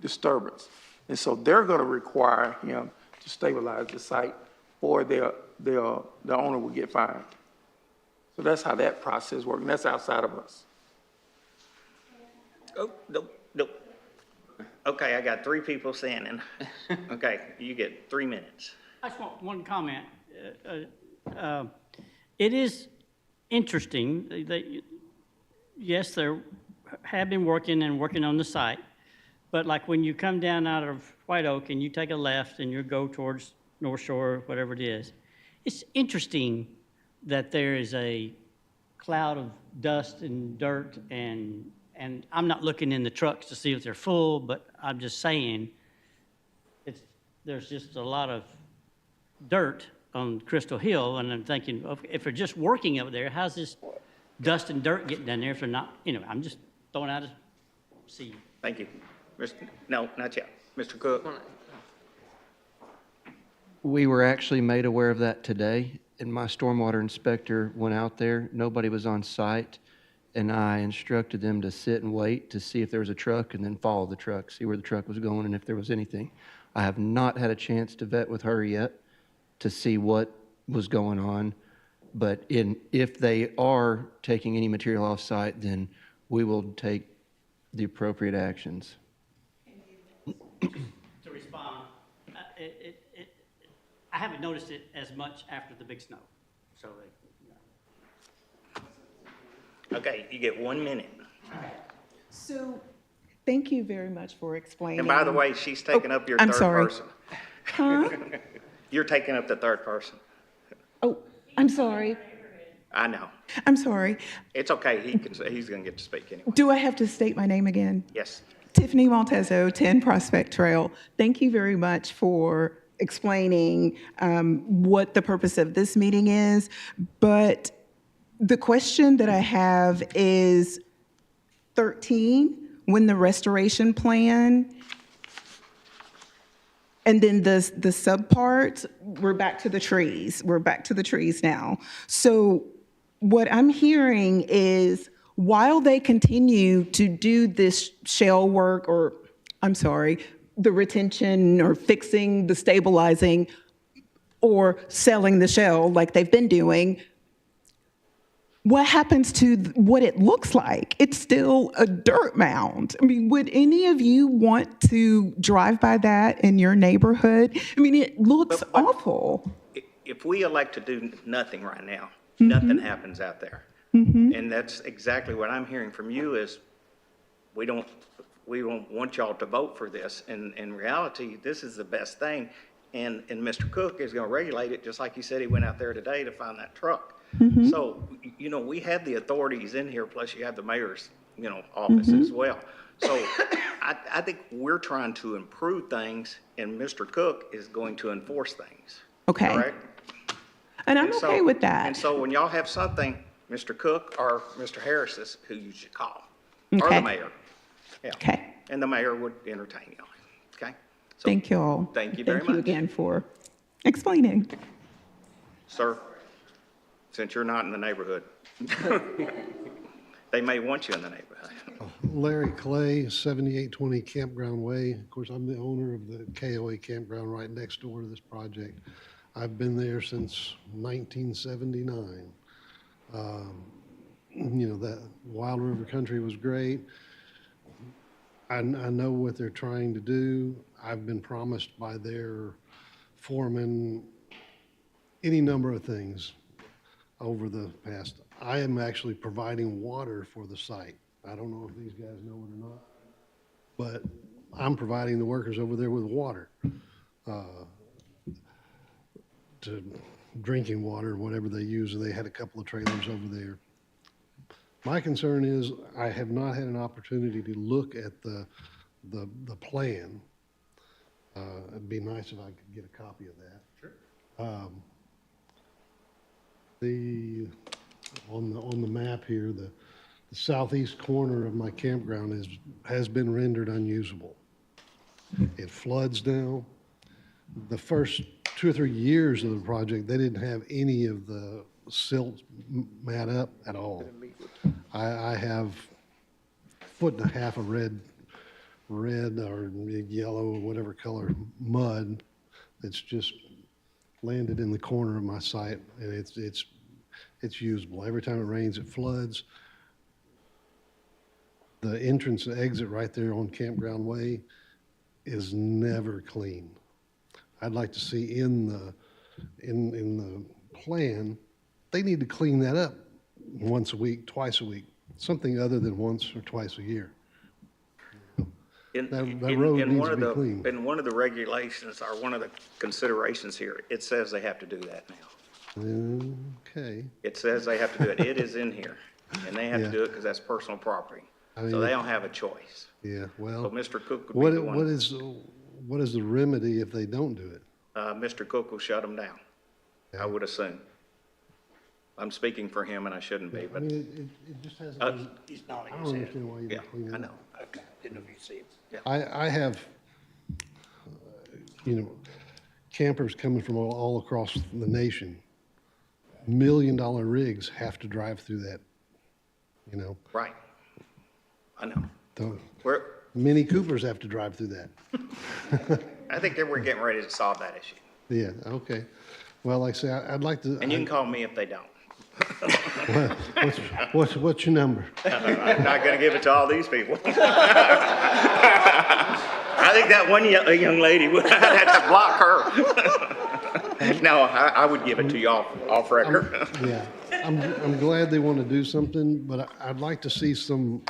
disturbance. And so they're going to require him to stabilize the site, or the owner will get fined. So that's how that process works, and that's outside of us. Oh, no. Okay, I got 3 people standing. Okay, you get 3 minutes. I just want one comment. It is interesting that, yes, they have been working on the site, but like when you come down out of White Oak and you take a left and you go towards North Shore, whatever it is, it's interesting that there is a cloud of dust and dirt, and I'm not looking in the trucks to see if they're full, but I'm just saying there's just a lot of dirt on Crystal Hill, and I'm thinking, okay, if they're just working over there, how's this dust and dirt getting down there if they're not, I'm just throwing out a seed. Thank you. No, not yet. Mr. Cook? We were actually made aware of that today, and my stormwater inspector went out there. Nobody was on site, and I instructed them to sit and wait to see if there was a truck and then follow the truck, see where the truck was going and if there was anything. I have not had a chance to vet with her yet to see what was going on, but if they are taking any material off site, then we will take the appropriate actions. To respond, I haven't noticed it as much after the big snow, so Okay, you get 1 minute. So, thank you very much for explaining. And by the way, she's taking up your I'm third sorry. person. Huh? You're taking up the third person. Oh, I'm sorry. I know. I'm sorry. It's okay. He's going to get to speak anyway. Do I have to state my name again? Yes. Tiffany Maltezo, 10 Prospect Trail. Thank you very much for explaining what the purpose of this meeting is. But the question that I have is, 13, when the restoration plan, and then the subpart, we're back to the trees. We're back to the trees now. So what I'm hearing is while they continue to do this shell work, or I'm sorry, the retention or fixing the stabilizing or selling the shell like they've been doing, what happens to what it looks like? It's still a dirt mound. I mean, would any of you want to drive by that in your neighborhood? I mean, it looks awful. If we elect to do nothing right now, nothing happens out there. And that's exactly what I'm hearing from you is we don't want y'all to vote for this. And in reality, this is the best thing. And Mr. Cook is going to regulate it, just like he said he went out there today to find that truck. So, you know, we have the authorities in here, plus you have the mayor's, you know, office as well. So I think we're trying to improve things, and Mr. Cook is going to enforce things. Okay. Correct? And I'm okay with that. And so when y'all have something, Mr. Cook or Mr. Harris is who you should call, or Okay. the mayor. Yeah. Okay. And the mayor would entertain you. Okay? So, Thank you all. Thank you very Thank you much. again for explaining. Sir, since you're not in the neighborhood, they may want you in the neighborhood. Larry Clay, 7820 Campground Way. Of course, I'm the owner of the KOA campground right next door to this project. I've been there since 1979. You know, that Wild River Country was great. I know what they're trying to do. I've been promised by their foreman any number of things over the past. I am actually providing water for the site. I don't know if these guys know it or not, but I'm providing the workers over there with water, to drinking water, whatever they use. They had a couple of trailers over there. My concern is I have not had an opportunity to look at the plan. It'd be nice if I could get a copy of that. Sure. On the map here, the southeast corner of my campground has been rendered unusable. It floods now. The first 2 or 3 years of the project, they didn't have any of the silt mat up at all. I have 1.5 feet of red or yellow or whatever color mud that's just landed in the corner of my site, and it's usable. Every time it rains, it floods. The entrance and exit right there on Campground Way is never clean. I'd like to see in the plan, they need to clean that up once a week, twice a week, something other than once or twice a year. That road needs to be clean. In one of the regulations, or one of the considerations here, it says they have to do that now. Okay. It says they have to do it. It is in here, and they have to do it because that's personal property. So they don't have a choice. Yeah, So well, Mr. Cook would be the one. what is the remedy if they don't do it? Mr. Cook will shut them down, I would assume. I'm speaking for him, and I shouldn't be, I but, mean, it just hasn't been, he's nodding I his don't head. understand why you Yeah, don't clean it I up. know. Okay, didn't know if you see it. Yeah. I have, you know, campers coming from all across the nation. $1 million rigs have to drive through that, you know. Right. I know. The We're, Mini Coopers have to drive through that. I think that we're getting ready to solve that issue. Yeah, okay. Well, like I say, I'd like to. And you can call me if they don't. What's your number? I'm not gonna give it to all these people. I think that one young lady, I'd have to block her. No, I would give it to you off record. Yeah, I'm glad they want to do something, but I'd like to see some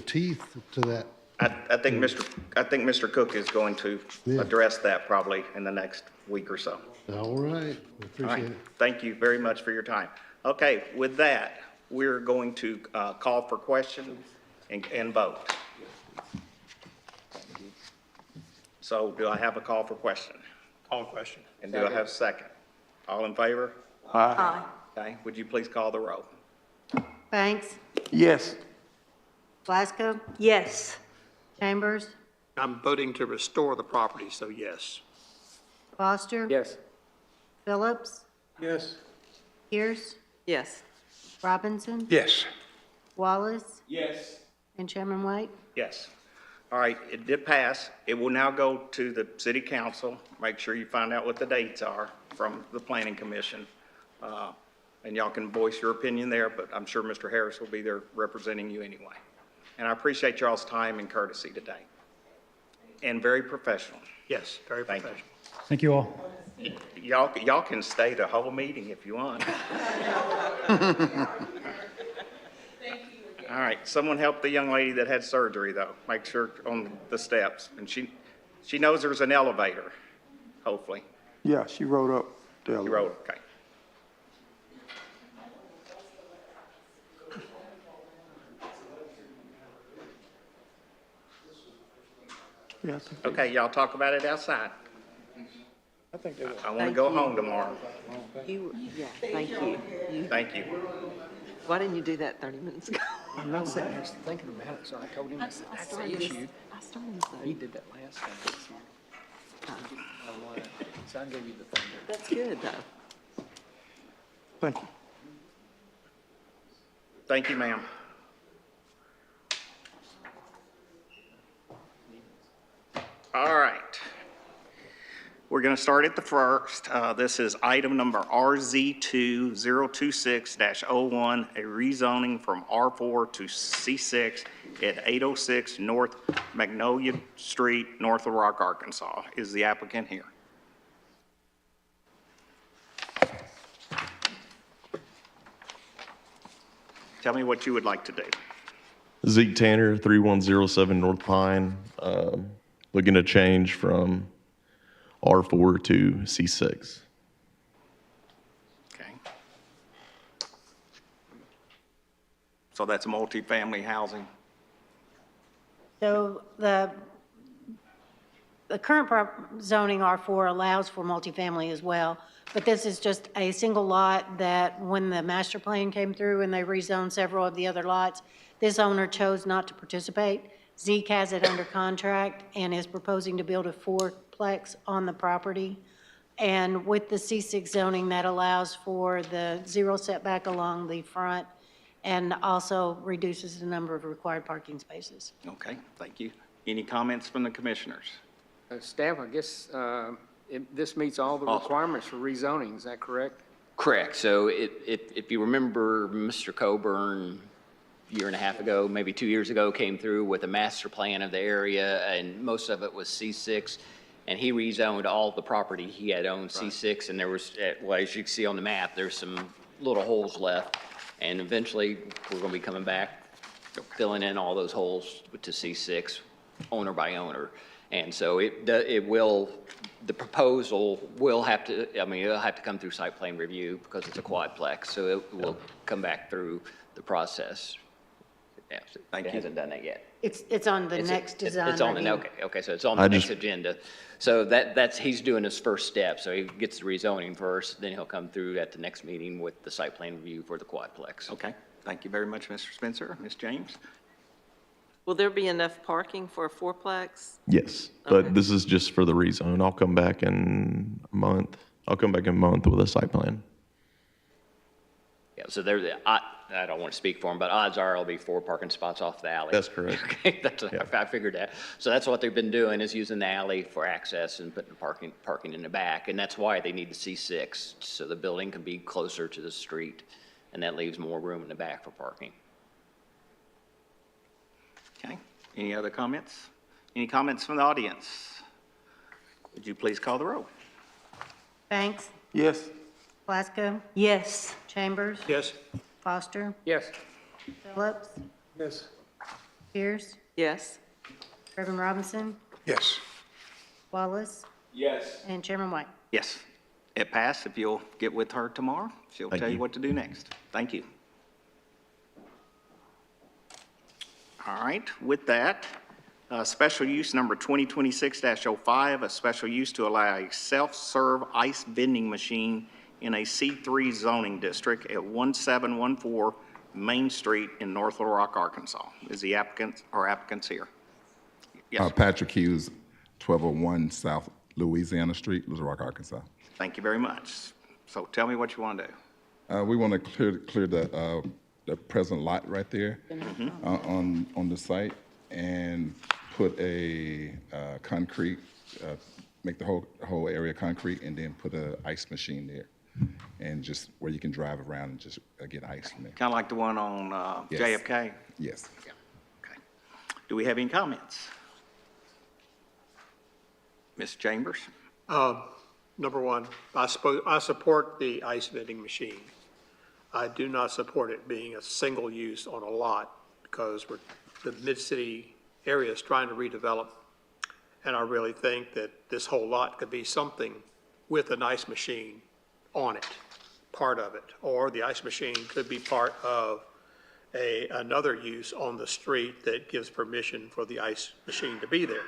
teeth to that. I think Mr. Cook is going to address that probably in the next week or so. All right, All right. appreciate it. Thank you very much for your time. Okay, with that, we're going to call for questions and vote. So do I have a call for question? Call question. And do I have a second? All in favor? Aye. Okay, would you please call the roll? Banks, Yes. Plasko, Yes. Chambers, I'm voting to restore the property, so yes. Foster. Yes. Phillips, Yes. Pierce, Yes. Robinson, Yes. Wallace, Yes. and Chairman White. Yes. All right, it did pass. It will now go to the city council. Make sure you find out what the dates are from the planning commission. And y'all can voice your opinion there, but I'm sure Mr. Harris will be there representing you anyway. And I appreciate y'all's time and courtesy today. And very professional. Yes, very Thank you. professional. Thank you all. Y'all can stay the whole meeting if you want. All right, someone help the young lady that had surgery, though. Make sure on the steps. And she knows there's an elevator, hopefully. Yeah, she wrote up the You elevator. wrote, okay. Yeah, I think they- Okay, y'all talk about it outside. I think they will. I want to go home tomorrow. Yeah, thank you. Thank you. Why didn't you do that 30 minutes ago? I'm not sitting here thinking about it, so I told him, I said, that's the issue. I started He so. did that last time. So I gave you the thunder. That's good, though. Thank you. Thank you, ma'am. All right. We're going to start at the first. This is item number RZ2026-01, a rezoning from R4 to C6 at 806 North Magnolia Street, North of Rock, Arkansas. Is the applicant here? Tell me what you would like to do. Zeke Tanner, 3107 North Pine, looking to change from R4 to C6. Okay. So that's multifamily housing? So the current zoning R4 allows for multifamily as well, but this is just a single lot that when the master plan came through and they rezoned several of the other lots, this owner chose not to participate. Zeke has it under contract and is proposing to build a fourplex on the property. And with the C6 zoning, that allows for the zero setback along the front and also reduces the number of required parking spaces. Okay, thank you. Any comments from the commissioners? Staff, I guess, this meets all the Awesome. requirements for rezoning, is that correct? Correct. So if you remember, Mr. Coburn, a year and a half ago, maybe 2 years ago, came through with a master plan of the area, and most of it was C6. And he rezoned all the property he had owned C6, and there was, well, as you can see on the map, there's some little holes left. And eventually, we're going to be coming back, filling in all those holes to C6, owner by owner. And so it will, the proposal will have to, I mean, it'll have to come through site plan review because it's a quadplex, so it will come back through the process. Yeah, Thank it you. hasn't done that yet. It's on the next design It's on the, review. okay, so it's on the next agenda. So that's, he's doing his first step, so he gets the rezoning first, then he'll come through at the next meeting with the site plan review for the quadplex. Okay, thank you very much, Mr. Spencer. Ms. James? Will there be enough parking for a fourplex? Yes, Okay. but this is just for the rezone. I'll come back in a month. I'll come back in a month with a site plan. Yeah, so I don't want to speak for him, but odds are there'll be 4 parking spots off the alley. That's correct. Okay, I figured that. So that's what they've been doing, is using the alley for access and putting parking in the back. And that's why they need the C6, so the building can be closer to the street, and that leaves more room in the back for parking. Okay, any other comments? Any comments from the audience? Would you please call the roll? Banks, Yes. Plasko, Yes. Chambers, Yes. Foster, Yes. Phillips, Yes. Pierce, Yes. Reverend Robinson, Yes. Wallace, Yes. and Chairman White. Yes, it passed. If you'll get with her tomorrow, she'll Thank tell you you. what to do next. Thank you. All right, with that, special use number 2026-05, a special use to allow a self-serve ice vending machine in a C3 zoning district at 1714 Main Street in North Little Rock, Arkansas. Is the applicant or applicants here? Yes, Patrick Hughes, 1201 South Louisiana Street, Little Rock, Arkansas. thank you very much. So tell me what you want to do. We want to clear the present lot right there on the site and put a concrete, make the whole area concrete, and then put a ice machine there, and just where you can drive around and just get ice from there. Kind of like the one on Yes. JFK? Yes. Yeah. Okay. Do we have any comments? Ms. Chambers? Number one, I support the ice vending machine. I do not support it being a single use on a lot because the mid-city area is trying to redevelop. And I really think that this whole lot could be something with an ice machine on it, part of it. Or the ice machine could be part of another use on the street that gives permission for the ice machine to be there.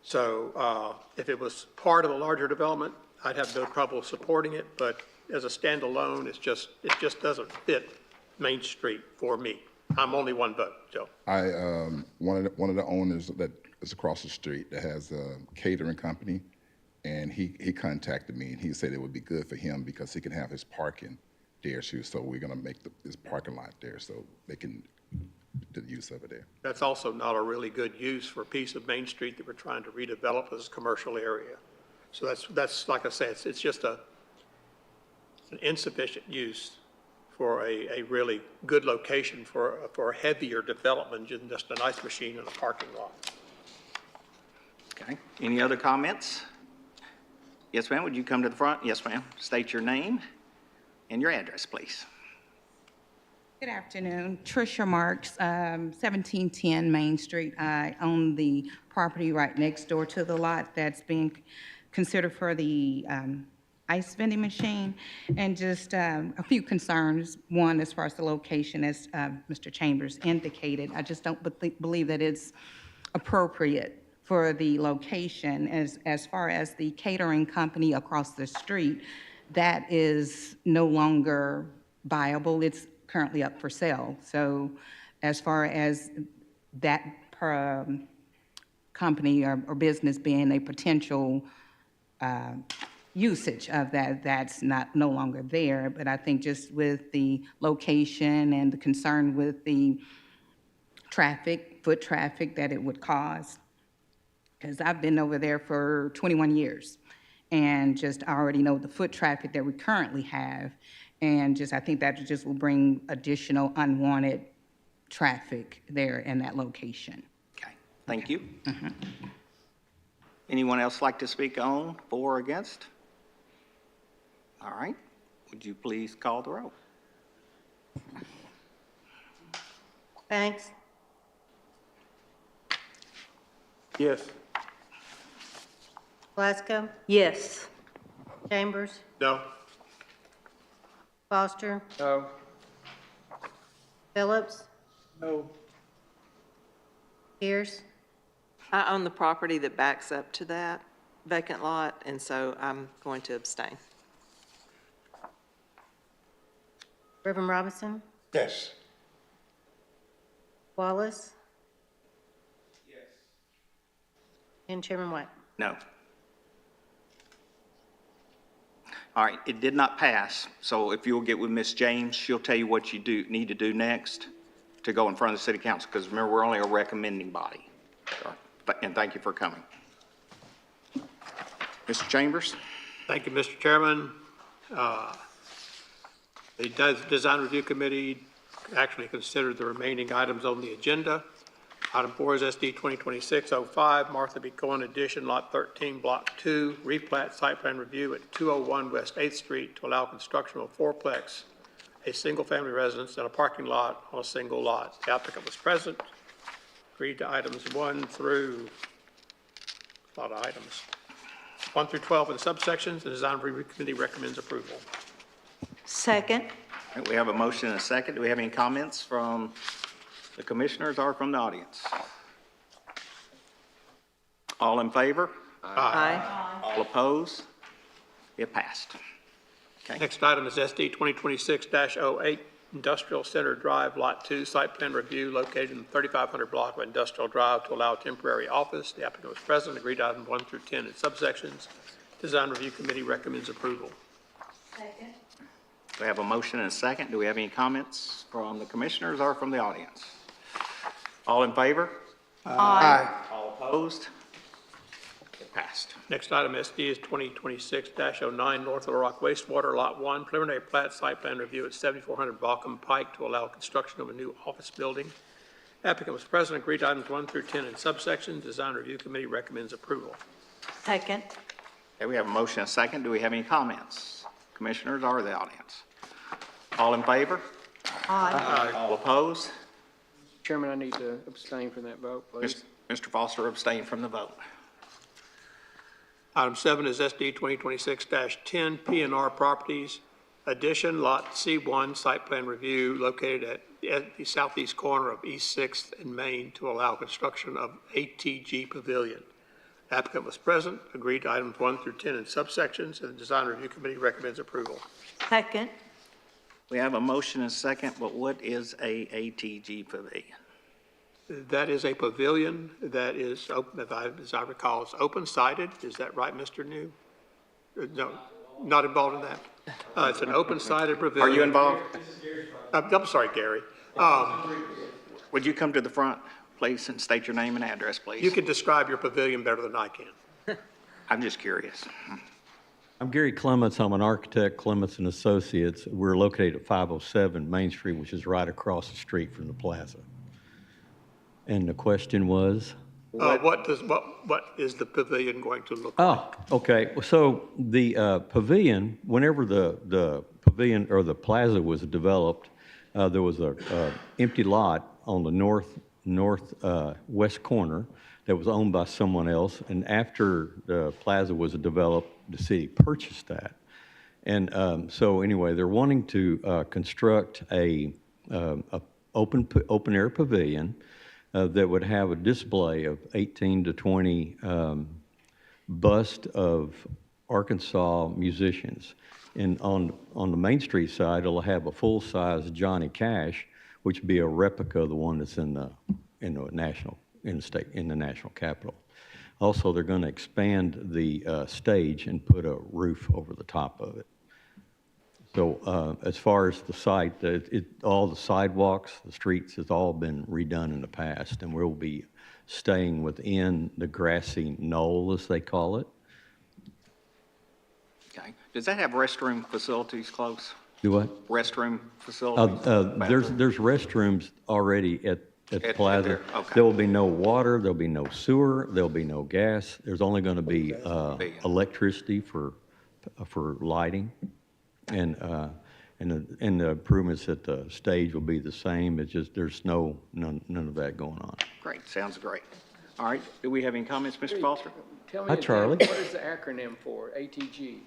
So if it was part of a larger development, I'd have no trouble supporting it, but as a standalone, it just doesn't fit Main Street for me. I'm only one vote, Joe. One of the owners that is across the street that has a catering company, and he contacted me and he said it would be good for him because he can have his parking there too. So we're gonna make this parking lot there so they can do the use of it there. That's also not a really good use for a piece of Main Street that we're trying to redevelop as a commercial area. So that's like I said, it's just an insufficient use for a really good location for a heavier development than just an ice machine in a parking lot. Okay. Any other comments? Yes, ma'am. Would you come to the front? Yes, ma'am. State your name and your address, please. Good afternoon. Tricia Marks, 1710 Main Street. I own the property right next door to the lot that's being considered for the ice vending machine. And just a few concerns. One, as far as the location, as Mr. Chambers indicated, I just don't believe that it's appropriate for the location. As far as the catering company across the street, that is no longer viable. It's currently up for sale. So as far as that company or business being a potential usage of that, that's no longer there. But I think just with the location and the concern with the foot traffic that it would cause, because I've been over there for 21 years and just I already know the foot traffic that we currently have. And I think that just will bring additional unwanted traffic there in that location. Okay. Thank you. Anyone else like to speak on, for or against? All right. Would you please call the roll? Banks? Yes. Glasgow? Yes. Chambers? No? Foster? No. Phillips? No. Pierce? I own the property that backs up to that vacant lot, and so I'm going to abstain. Reverend Robinson? Yes. Wallace? Yes. And Chairman White? No. All right, it did not pass, so if you'll get with Ms. James, she'll tell you what you need to do next to go in front of the city council, because remember, we're only a recommending body. And thank you for coming. Mr. Chambers? Thank you, Mr. Chairman. The Design Review Committee actually considered the remaining items on the agenda. Item 4 is SD 2026-05, Martha B. Cohen addition, Lot 13, Block 2, replat site plan review at 201 West 8th Street to allow construction of a fourplex, a single-family residence, and a parking lot on a single lot. The applicant was present, agreed to items 1 through, a lot of items, 1 through 12 in subsections. The Design Review Committee recommends approval. Second. All right, we have a motion and a second. Do we have any comments from the commissioners or from the audience? All in favor? Aye. All opposed? It passed. Okay. Next item is SD 2026-08, Industrial Center Drive, Lot 2, site plan review located in the 3500 block of Industrial Drive to allow temporary office. The applicant was present, agreed to items 1 through 10 in subsections. Design Review Committee recommends approval. Second. We have a motion and a second. Do we have any comments from the commissioners or from the audience? All in favor? Aye. All opposed? It passed. Next item, SD, is 2026-09 North Little Rock wastewater, Lot 1, preliminary plat site plan review at 7400 Balcom Pike to allow construction of a new office building. Applicant was present, agreed to items 1 through 10 in subsections. Design Review Committee recommends approval. Second. Okay, we have a motion and a second. Do we have any comments? Commissioners or the audience? All in favor? Aye. All opposed? Chairman, I need to abstain from that vote, please. Mr. Foster abstained from the vote. Item 7 is SD 2026-10 PNR Properties Addition, Lot C1, site plan review located at the southeast corner of East 6th and Main to allow construction of ATG Pavilion. Applicant was present, agreed to items 1 through 10 in subsections, and the Design Review Committee recommends approval. Second. We have a motion and a second, but what is a ATG pavilion? That is a pavilion that is, as I recall, is open-sided. Is that right, Mr. New? No, not involved in that. It's an open-sided pavilion. Are you involved? I'm sorry, Gary. Would you come to the front, please, and state your name and address, please? You can describe your pavilion better than I can. I'm just curious. I'm Gary Clements. I'm an architect, Clements and Associates. We're located at 507 Main Street, which is right across the street from the plaza. And the question was? What is the pavilion going to look like? Oh, okay. So the pavilion, whenever the pavilion or the plaza was developed, there was a empty lot on the northwest corner that was owned by someone else. And after the plaza was developed, the city purchased that. And so anyway, they're wanting to construct a open air pavilion that would have a display of 18 to 20 busts of Arkansas musicians. And on the Main Street side, it'll have a full-size Johnny Cash, which would be a replica of the one that's in the national capital. Also, they're going to expand the stage and put a roof over the top of it. So as far as the site, all the sidewalks, the streets, has all been redone in the past, and we'll be staying within the grassy knoll, as they call it. Okay. Does that have restroom facilities close? Do what? Restroom facilities? There's restrooms already at the plaza. There, okay. There will be no water, there'll be no sewer, there'll be no gas. There's only going to be electricity for lighting. And the improvements at the stage will be the same. It's just there's none of that going on. Great, sounds great. All right, do we have any comments, Mr. Foster? Tell me Hi, again, Charlie. what is the acronym for, ATG?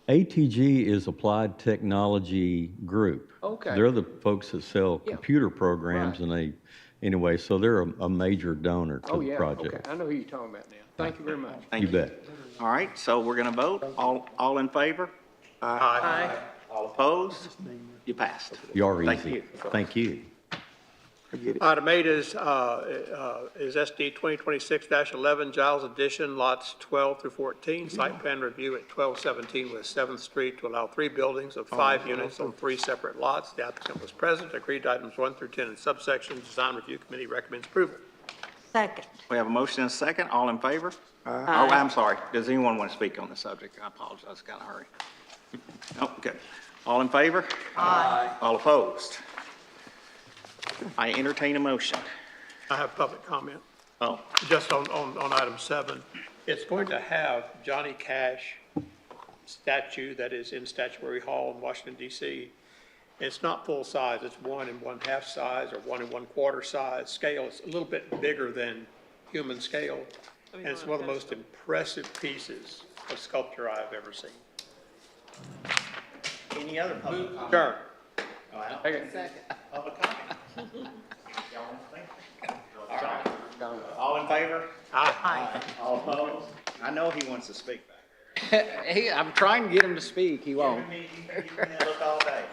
ATG is Applied Technology Group. Okay. They're the folks that sell computer programs, and anyway, so they're a major donor to the project. Okay, I know who you're talking about now. Thank you very much. Thank you bet. All right, so we're going to vote. All in favor? Aye. All opposed? You passed. You are Thank easy. you. Thank you. Item 8 is SD 2026-11 Giles Addition, lots 12 through 14, site plan review at 1217 West 7th Street to allow 3 buildings of 5 units on 3 separate lots. The applicant was present, agreed to items 1 through 10 in subsections. Design Review Committee recommends approval. Second. We have a motion and a second. All in favor? Oh, I'm sorry. Does anyone want to speak on the subject? I apologize, got in a hurry. No, good. All in favor? Aye. All opposed? I entertain a motion. I have public comment. Oh. Just on item 7. It's going to have Johnny Cash statue that is in Statuary Hall in Washington, D.C. It's not full size. It's 1 1/2 size or 1 1/4 size scale. It's a little bit bigger than human scale. And it's one of the most impressive pieces of sculpture I've ever seen. Any other public comment? Sure. Public comment? All in favor? Aye. All opposed? I know he wants to speak back I'm trying to get him to speak, he won't. there. Look all day.